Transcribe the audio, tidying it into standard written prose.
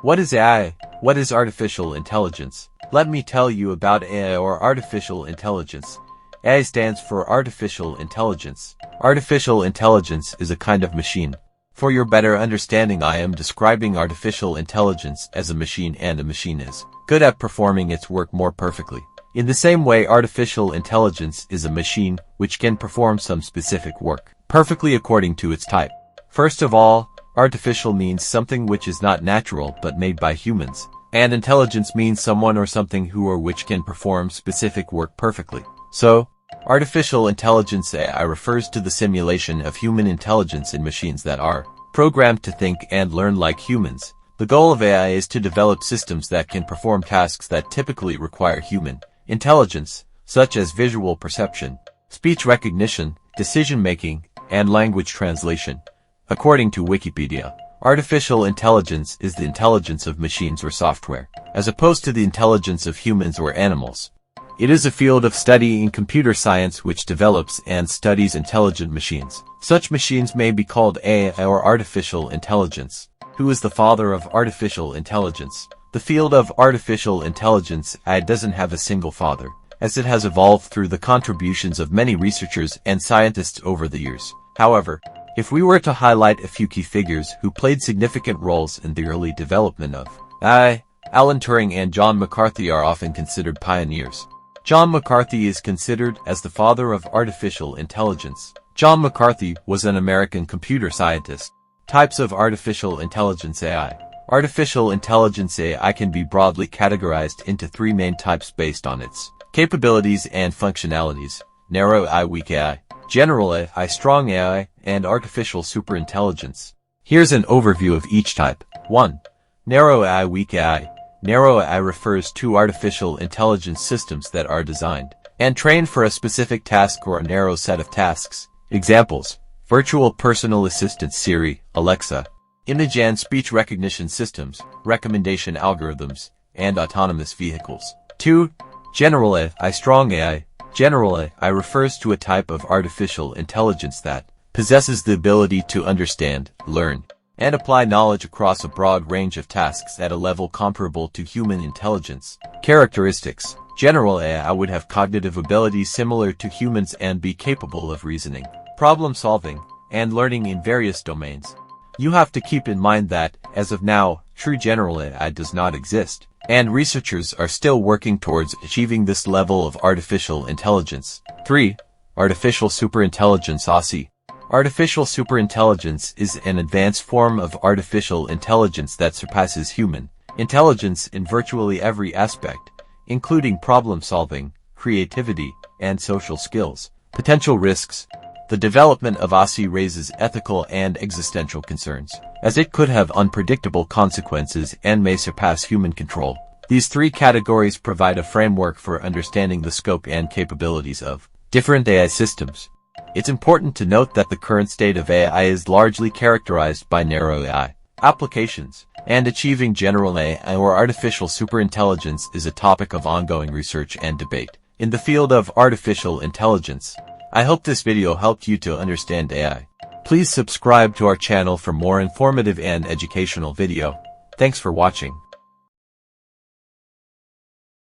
What is AI? What is artificial intelligence? Let me tell you about AI, or artificial intelligence. AI stands for artificial intelligence. Artificial intelligence is a kind of machine. For your better understanding, I am describing artificial intelligence as a machine, and a machine is good at performing its work more perfectly. In the same way, artificial intelligence is a machine which can perform some specific work perfectly according to its type. First of all, artificial means something which is not natural but made by humans, and intelligence means someone or something who or which can perform specific work perfectly. So, artificial intelligence AI refers to the simulation of human intelligence in machines that are programmed to think and learn like humans. The goal of AI is to develop systems that can perform tasks that typically require human intelligence, such as visual perception, speech recognition, decision-making, and language translation. According to Wikipedia, artificial intelligence is the intelligence of machines or software, as opposed to the intelligence of humans or animals. It is a field of study in computer science which develops and studies intelligent machines. Such machines may be called AI, or artificial intelligence. Who is the father of artificial intelligence? The field of artificial intelligence AI doesn't have a single father, as it has evolved through the contributions of many researchers and scientists over the years. However, if we were to highlight a few key figures who played significant roles in the early development of AI, Alan Turing and John McCarthy are often considered pioneers. John McCarthy is considered as the father of artificial intelligence. John McCarthy was an American computer scientist. Types of artificial intelligence AI. Artificial intelligence AI can be broadly categorized into three main types based on its capabilities and functionalities: narrow AI, weak AI, general AI, strong AI, and artificial superintelligence. Here's an overview of each type. 1. Narrow AI, weak AI. Narrow AI refers to artificial intelligence systems that are designed and trained for a specific task or a narrow set of tasks. Examples: virtual personal assistants Siri, Alexa, image and speech recognition systems, recommendation algorithms, and autonomous vehicles. 2. General AI, strong AI. General AI refers to a type of artificial intelligence that possesses the ability to understand, learn, and apply knowledge across a broad range of tasks at a level comparable to human intelligence. Characteristics: general AI would have cognitive abilities similar to humans and be capable of reasoning, problem solving, and learning in various domains. You have to keep in mind that, as of now, true general AI does not exist, and researchers are still working towards achieving this level of artificial intelligence. 3. Artificial superintelligence (ASI). Artificial superintelligence is an advanced form of artificial intelligence that surpasses human intelligence in virtually every aspect, including problem solving, creativity, and social skills. Potential risks: the development of ASI raises ethical and existential concerns, as it could have unpredictable consequences and may surpass human control. These three categories provide a framework for understanding the scope and capabilities of different AI systems. It's important to note that the current state of AI is largely characterized by narrow AI applications, and achieving general AI or artificial superintelligence is a topic of ongoing research and debate in the field of artificial intelligence. I hope this video helped you to understand AI. Please subscribe to our channel for more informative and educational video. Thanks for watching.